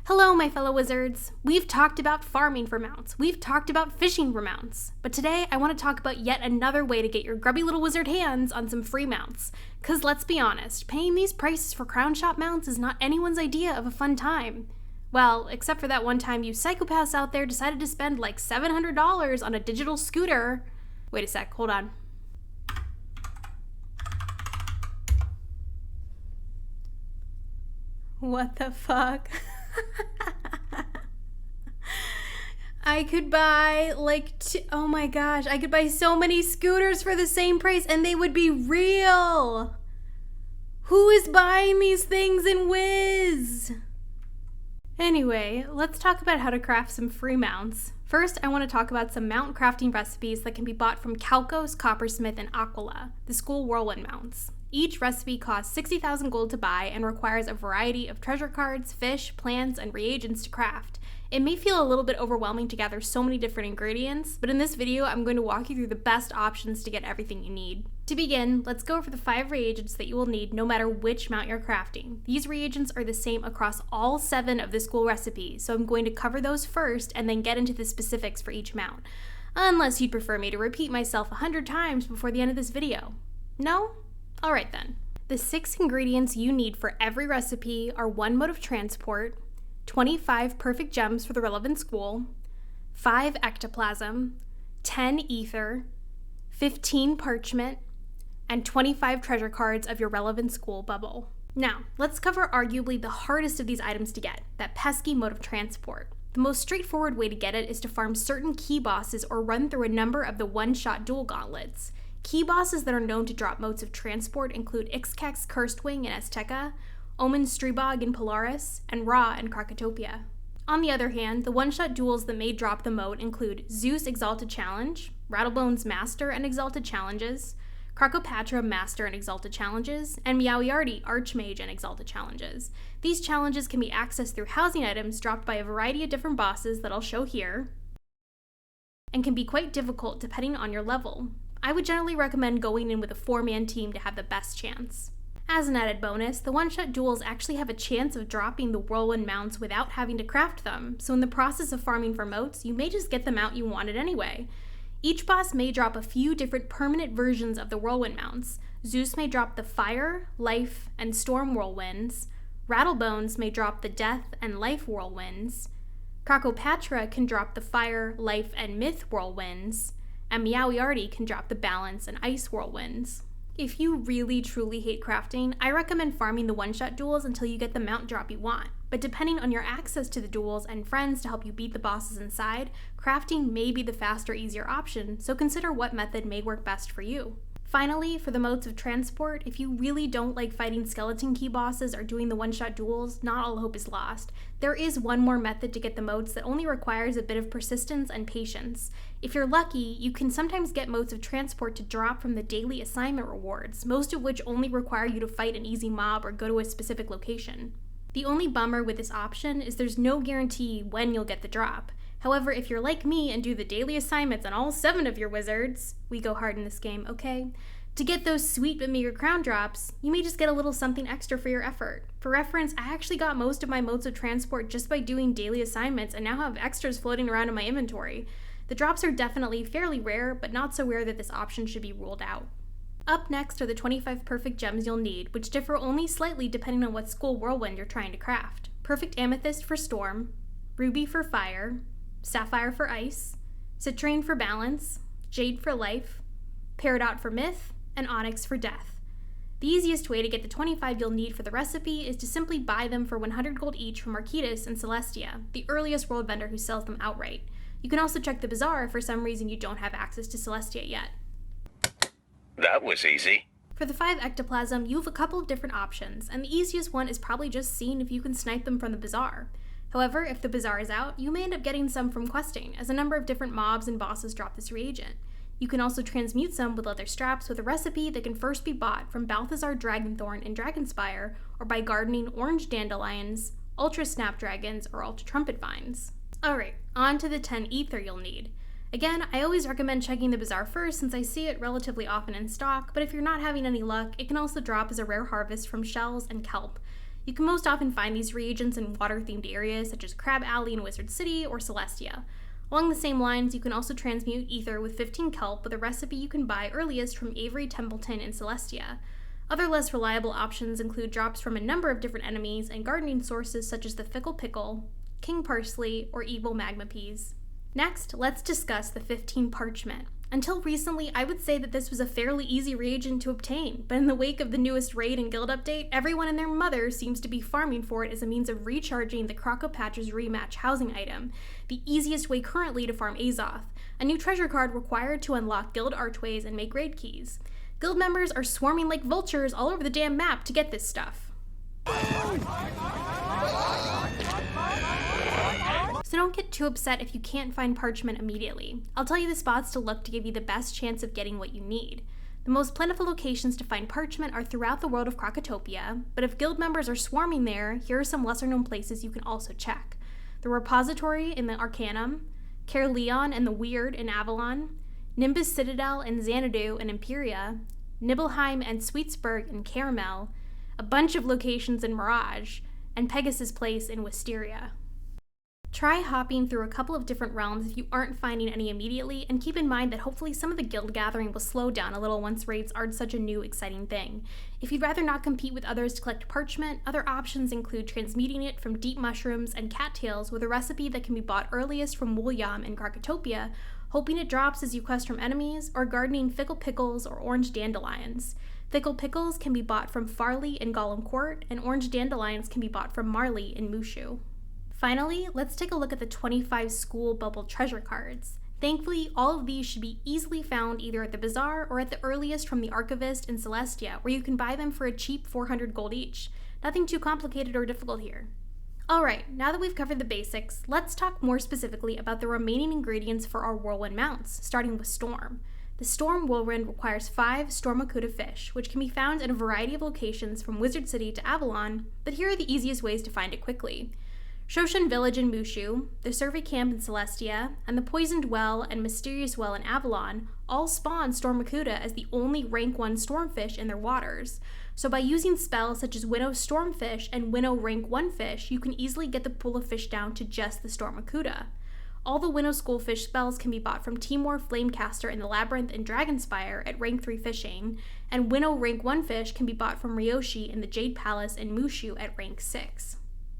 Hello, my fellow wizards. We've talked about farming for mounts. We've talked about fishing for mounts. But today, I want to talk about yet another way to get your grubby little wizard hands on some free mounts. Cause let's be honest, paying these prices for Crown Shop mounts is not anyone's idea of a fun time. Well, except for that one time you psychopaths out there decided to spend like $700 on a digital scooter. Wait a sec, hold on. What the fuck? I could buy oh my gosh, I could buy so many scooters for the same price and they would be real. Who is buying these things in Wiz? Anyway, let's talk about how to craft some free mounts. First, I want to talk about some mount crafting recipes that can be bought from Calcos, Coppersmith, and Aquila, the school Whirlwind mounts. Each recipe costs 60,000 gold to buy and requires a variety of treasure cards, fish, plants, and reagents to craft. It may feel a little bit overwhelming to gather so many different ingredients, but in this video I'm going to walk you through the best options to get everything you need. To begin, let's go over the 5 reagents that you will need no matter which mount you're crafting. These reagents are the same across all 7 of the school recipes, so I'm going to cover those first and then get into the specifics for each mount. Unless you'd prefer me to repeat myself 100 times before the end of this video. No? Alright then. The 6 ingredients you need for every recipe are 1 mode of transport, 25 perfect gems for the relevant school, 5 ectoplasm, 10 ether, 15 parchment, and 25 treasure cards of your relevant school bubble. Now, let's cover arguably the hardest of these items to get, that pesky mode of transport. The most straightforward way to get it is to farm certain key bosses or run through a number of the one-shot duel gauntlets. Key bosses that are known to drop modes of transport include Ixkek's Cursed Wing in Azteca, Omen's Stribog in Polaris, and Ra in Krakatopia. On the other hand, the one-shot duels that may drop the mode include Zeus Exalted Challenge, Rattlebone's Master and Exalted Challenges, Krakopatra Master and Exalted Challenges, and Meowiarty Archmage and Exalted Challenges. These challenges can be accessed through housing items dropped by a variety of different bosses that I'll show here, and can be quite difficult depending on your level. I would generally recommend going in with a 4-man team to have the best chance. As an added bonus, the one-shot duels actually have a chance of dropping the Whirlwind mounts without having to craft them, so in the process of farming for moats, you may just get the mount you wanted anyway. Each boss may drop a few different permanent versions of the Whirlwind mounts. Zeus may drop the Fire, Life, and Storm Whirlwinds. Rattlebones may drop the Death and Life Whirlwinds. Krakopatra can drop the Fire, Life, and Myth Whirlwinds. And Meowiarty can drop the Balance and Ice Whirlwinds. If you really truly hate crafting, I recommend farming the one-shot duels until you get the mount drop you want. But depending on your access to the duels and friends to help you beat the bosses inside, crafting may be the faster, easier option, so consider what method may work best for you. Finally, for the modes of transport, if you really don't like fighting skeleton key bosses or doing the one-shot duels, not all hope is lost. There is one more method to get the modes that only requires a bit of persistence and patience. If you're lucky, you can sometimes get modes of transport to drop from the daily assignment rewards, most of which only require you to fight an easy mob or go to a specific location. The only bummer with this option is there's no guarantee when you'll get the drop. However, if you're like me and do the daily assignments on all 7 of your wizards, we go hard in this game, okay? To get those sweet but meager crown drops, you may just get a little something extra for your effort. For reference, I actually got most of my modes of transport just by doing daily assignments and now have extras floating around in my inventory. The drops are definitely fairly rare, but not so rare that this option should be ruled out. Up next are the 25 perfect gems you'll need, which differ only slightly depending on what school whirlwind you're trying to craft. Perfect Amethyst for Storm, Ruby for Fire, Sapphire for Ice, Citrine for Balance, Jade for Life, Peridot for Myth, and Onyx for Death. The easiest way to get the 25 you'll need for the recipe is to simply buy them for 100 gold each from Arquidus and Celestia, the earliest world vendor who sells them outright. You can also check the bazaar if for some reason you don't have access to Celestia yet. That was easy. For the 5 ectoplasm, you have a couple of different options, and the easiest one is probably just seeing if you can snipe them from the bazaar. However, if the bazaar is out, you may end up getting some from questing, as a number of different mobs and bosses drop this reagent. You can also transmute some with leather straps with a recipe that can first be bought from Balthazar Dragonthorn in Dragonspire, or by gardening orange dandelions, ultra snapdragons, or ultra trumpet vines. Alright, on to the 10 ether you'll need. Again, I always recommend checking the bazaar first since I see it relatively often in stock, but if you're not having any luck, it can also drop as a rare harvest from shells and kelp. You can most often find these reagents in water-themed areas such as Crab Alley in Wizard City or Celestia. Along the same lines, you can also transmute ether with 15 kelp with a recipe you can buy earliest from Avery Templeton in Celestia. Other less reliable options include drops from a number of different enemies and gardening sources such as the Fickle Pickle, King Parsley, or Evil Magma Peas. Next, let's discuss the 15 Parchment. Until recently, I would say that this was a fairly easy reagent to obtain, but in the wake of the newest raid and guild update, everyone and their mother seems to be farming for it as a means of recharging the Crocopatch's Rematch housing item, the easiest way currently to farm Azoth, a new treasure card required to unlock guild archways and make raid keys. Guild members are swarming like vultures all over the damn map to get this stuff. So don't get too upset if you can't find Parchment immediately. I'll tell you the spots to look to give you the best chance of getting what you need. The most plentiful locations to find Parchment are throughout the world of Crocotopia, but if guild members are swarming there, here are some lesser known places you can also check. The Repository in the Arcanum, Caerleon and the Weird in Avalon, Nimbus Citadel in Xanadu and Imperia, Nibelheim and Sweetsburg in Caramel, a bunch of locations in Mirage, and Pegasus Place in Wisteria. Try hopping through a couple of different realms if you aren't finding any immediately, and keep in mind that hopefully some of the guild gathering will slow down a little once raids aren't such a new, exciting thing. If you'd rather not compete with others to collect Parchment, other options include transmuting it from deep mushrooms and cattails with a recipe that can be bought earliest from Woolyam in Crocotopia, hoping it drops as you quest from enemies, or gardening Fickle Pickles or Orange Dandelions. Fickle Pickles can be bought from Farley in Gollum Court, and Orange Dandelions can be bought from Marley in Mushu. Finally, let's take a look at the 25 School Bubble treasure cards. Thankfully, all of these should be easily found either at the Bazaar or at the earliest from the Archivist in Celestia, where you can buy them for a cheap 400 gold each. Nothing too complicated or difficult here. Alright, now that we've covered the basics, let's talk more specifically about the remaining ingredients for our Whirlwind mounts, starting with Storm. The Storm Whirlwind requires 5 Stormacuta fish, which can be found in a variety of locations from Wizard City to Avalon, but here are the easiest ways to find it quickly. Shoshan Village in Mushu, the Survey Camp in Celestia, and the Poisoned Well and Mysterious Well in Avalon all spawn Stormacuta as the only rank 1 stormfish in their waters. So by using spells such as Winnow Stormfish and Winnow rank 1 fish, you can easily get the pool of fish down to just the Stormacuta. All the Winnow Schoolfish spells can be bought from Timor Flamecaster in the Labyrinth and Dragonspire at rank 3 fishing, and Winnow rank 1 fish can be bought from Ryoshi in the Jade Palace in Mushu at rank 6.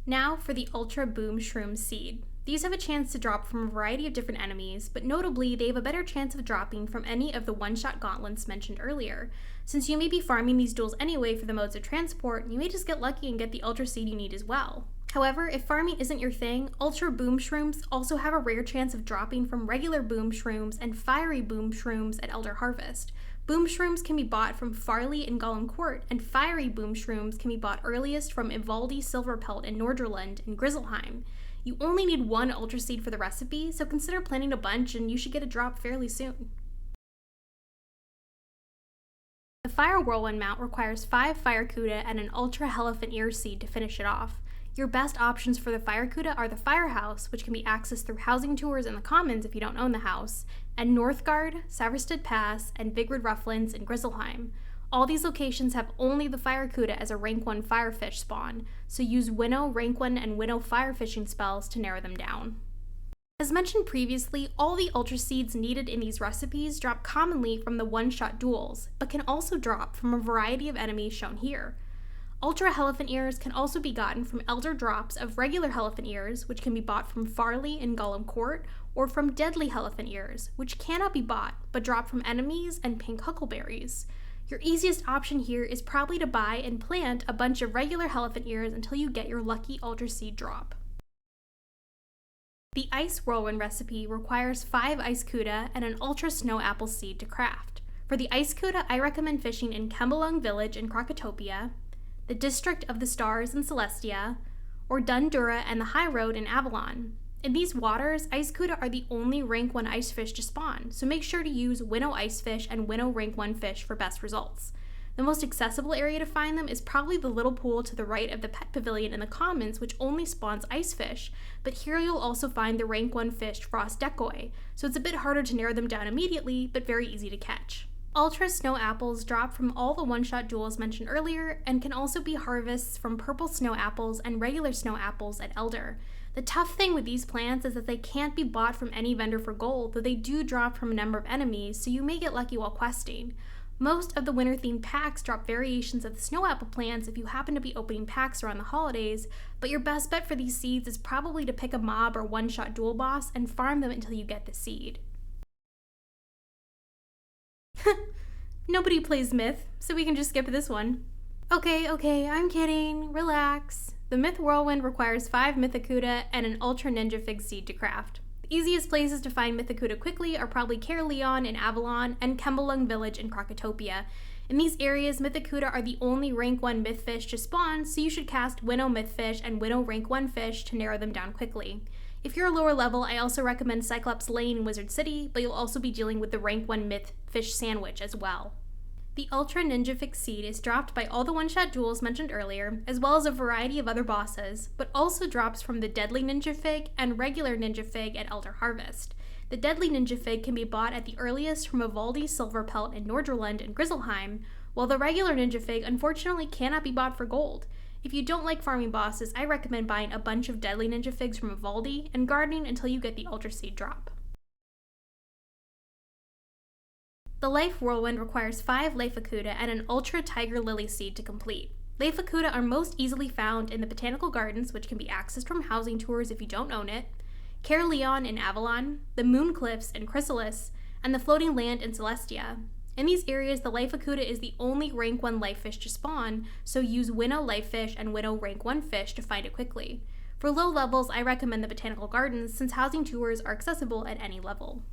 Now for the Ultra Boom Shroom Seed. These have a chance to drop from a variety of different enemies, but notably they have a better chance of dropping from any of the one-shot gauntlets mentioned earlier. Since you may be farming these duels anyway for the modes of transport, you may just get lucky and get the Ultra Seed you need as well. However, if farming isn't your thing, Ultra Boom Shrooms also have a rare chance of dropping from regular Boom Shrooms and Fiery Boom Shrooms at Elder Harvest. Boom Shrooms can be bought from Farley in Gollum Court, and Fiery Boom Shrooms can be bought earliest from Ivaldi Silverpelt in Nordrland in Grizzleheim. You only need 1 Ultra Seed for the recipe, so consider planting a bunch and you should get a drop fairly soon. The Fire Whirlwind mount requires 5 Fire Kuda and an Ultra Elephant Ear Seed to finish it off. Your best options for the Fire Kuda are the Firehouse, which can be accessed through housing tours in the Commons if you don't own the house, and Northgard, Saverstead Pass, and Vigrid Rufflands in Grizzleheim. All these locations have only the Fire Kuda as a rank 1 firefish spawn, so use Winnow rank 1 and Winnow firefishing spells to narrow them down. As mentioned previously, all the Ultra Seeds needed in these recipes drop commonly from the one-shot duels, but can also drop from a variety of enemies shown here. Ultra Elephant Ears can also be gotten from Elder Drops of regular Elephant Ears, which can be bought from Farley in Gollum Court, or from Deadly Elephant Ears, which cannot be bought, but drop from enemies and pink huckleberries. Your easiest option here is probably to buy and plant a bunch of regular Elephant Ears until you get your lucky Ultra Seed drop. The Ice Whirlwind recipe requires 5 Ice Kuda and an Ultra Snow Apple Seed to craft. For the Ice Kuda, I recommend fishing in Kembelung Village in Crocotopia, the District of the Stars in Celestia, or Dundura and the High Road in Avalon. In these waters, Ice Kuda are the only rank 1 ice fish to spawn, so make sure to use Winnow Ice Fish and Winnow rank 1 fish for best results. The most accessible area to find them is probably the little pool to the right of the Pet Pavilion in the Commons, which only spawns ice fish, but here you'll also find the rank 1 fish Frost Decoy, so it's a bit harder to narrow them down immediately, but very easy to catch. Ultra Snow Apples drop from all the one-shot jewels mentioned earlier and can also be harvests from Purple Snow Apples and regular Snow Apples at Elder. The tough thing with these plants is that they can't be bought from any vendor for gold, though they do drop from a number of enemies, so you may get lucky while questing. Most of the winter-themed packs drop variations of the snow apple plants if you happen to be opening packs around the holidays, but your best bet for these seeds is probably to pick a mob or one-shot duel boss and farm them until you get the seed. Nobody plays Myth, so we can just skip this one. Okay, I'm kidding. Relax. The Myth Whirlwind requires 5 Mythicuda and an Ultra Ninja Fig seed to craft. The easiest places to find Mythicuda quickly are probably Caerleon in Avalon and Kembelung Village in Krakatopia. In these areas, Mythicuda are the only rank 1 myth fish to spawn, so you should cast Winnow myth fish and Winnow rank 1 fish to narrow them down quickly. If you're a lower level, I also recommend Cyclops Lane in Wizard City, but you'll also be dealing with the rank 1 myth fish sandwich as well. The Ultra Ninja Fig seed is dropped by all the one-shot jewels mentioned earlier, as well as a variety of other bosses, but also drops from the Deadly Ninja Fig and regular Ninja Fig at Elder Harvest. The Deadly Ninja Fig can be bought at the earliest from Evaldi Silverpelt in Nordrland and Grizzleheim, while the regular Ninja Fig unfortunately cannot be bought for gold. If you don't like farming bosses, I recommend buying a bunch of Deadly Ninja Figs from Evaldi and gardening until you get the Ultra Seed drop. The Life Whirlwind requires 5 Leifacuda and an Ultra Tiger Lily seed to complete. Leifacuda are most easily found in the Botanical Gardens, which can be accessed from housing tours if you don't own it, Caerleon in Avalon, the Moon Cliffs in Chrysalis, and the Floating Land in Celestia. In these areas, the Leifacuda is the only rank 1 life fish to spawn, so use Winnow life fish and Winnow rank 1 fish to find it quickly. For low levels, I recommend the Botanical Gardens since housing tours are accessible at any level.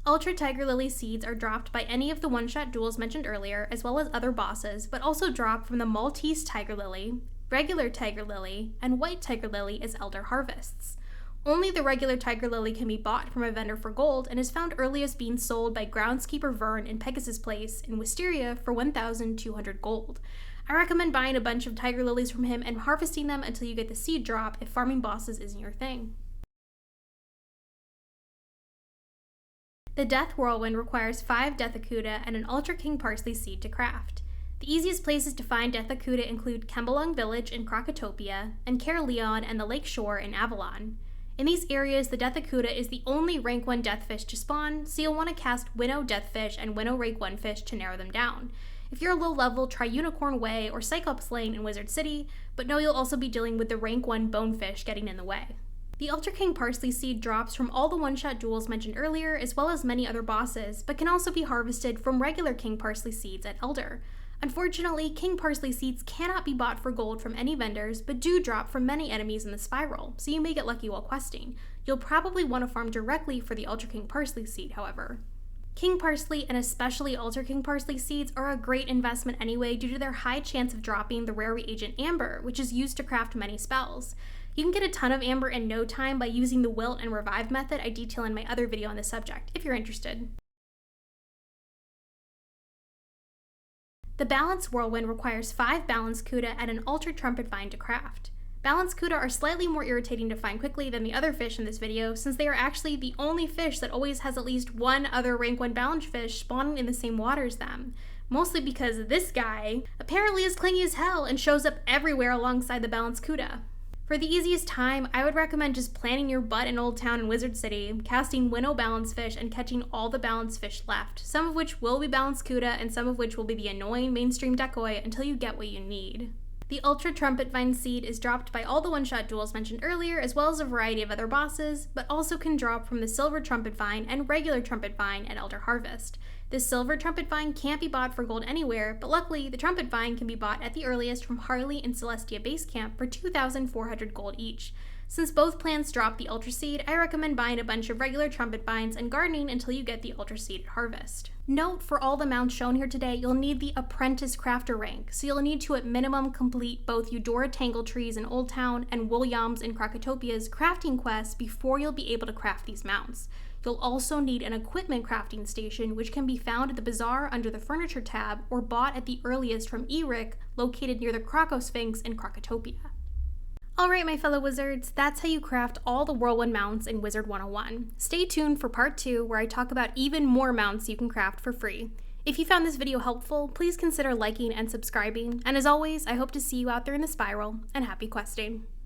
Ultra Tiger Lily seeds are dropped by any of the one-shot duels mentioned earlier, as well as other bosses, but also drop from the Maltese Tiger Lily, regular Tiger Lily, and White Tiger Lily as Elder Harvests. Only the regular Tiger Lily can be bought from a vendor for gold and is found earliest being sold by Groundskeeper Vern in Pegasus Place in Wisteria for 1,200 gold. I recommend buying a bunch of Tiger Lilies from him and harvesting them until you get the seed drop if farming bosses isn't your thing. The Death Whirlwind requires 5 Deathacuda and an Ultra King Parsley seed to craft. The easiest places to find Deathacuda include Kembelung Village in Krakatopia and Caerleon and the Lake Shore in Avalon. In these areas, the Deathacuda is the only rank 1 deathfish to spawn, so you'll want to cast Winnow Deathfish and Winnow rank 1 fish to narrow them down. If you're low level, try Unicorn Way or Cyclops Lane in Wizard City, but know you'll also be dealing with the rank 1 bonefish getting in the way. The Ultra King Parsley seed drops from all the one-shot duels mentioned earlier, as well as many other bosses, but can also be harvested from regular King Parsley seeds at Elder. Unfortunately, King Parsley seeds cannot be bought for gold from any vendors, but do drop from many enemies in the spiral, so you may get lucky while questing. You'll probably want to farm directly for the Ultra King Parsley seed, however. King Parsley and especially Ultra King Parsley seeds are a great investment anyway due to their high chance of dropping the rare reagent Amber, which is used to craft many spells. You can get a ton of Amber in no time by using the Wilt and Revive method I detail in my other video on this subject, if you're interested. The Balance Whirlwind requires 5 Balance Cuda and an Ultra Trumpet Vine to craft. Balance Cuda are slightly more irritating to find quickly than the other fish in this video, since they are actually the only fish that always has at least one other rank 1 balance fish spawning in the same water as them. Mostly because this guy apparently is clingy as hell and shows up everywhere alongside the Balance Cuda. For the easiest time, I would recommend just planting your butt in Old Town in Wizard City, casting Winnow Balance Fish, and catching all the Balance Fish left, some of which will be Balance Cuda and some of which will be the annoying mainstream decoy until you get what you need. The Ultra Trumpet Vine seed is dropped by all the one-shot duels mentioned earlier, as well as a variety of other bosses, but also can drop from the Silver Trumpet Vine and regular Trumpet Vine at Elder Harvest. The Silver Trumpet Vine can't be bought for gold anywhere, but luckily the Trumpet Vine can be bought at the earliest from Harley and Celestia Base Camp for 2,400 gold each. Since both plants drop the Ultra Seed, I recommend buying a bunch of regular Trumpet Vines and gardening until you get the Ultra Seed at Harvest. Note, for all the mounts shown here today, you'll need the Apprentice Crafter rank, so you'll need to at minimum complete both Eudora Tangle Trees in Old Town and Williams in Krakatopia's crafting quest before you'll be able to craft these mounts. You'll also need an equipment crafting station, which can be found at the bazaar under the furniture tab or bought at the earliest from Eric, located near the Krakow Sphinx in Krakatopia. Alright my fellow wizards, that's how you craft all the Whirlwind mounts in Wizard 101. Stay tuned for part 2 where I talk about even more mounts you can craft for free. If you found this video helpful, please consider liking and subscribing. And as always, I hope to see you out there in the spiral, and happy questing.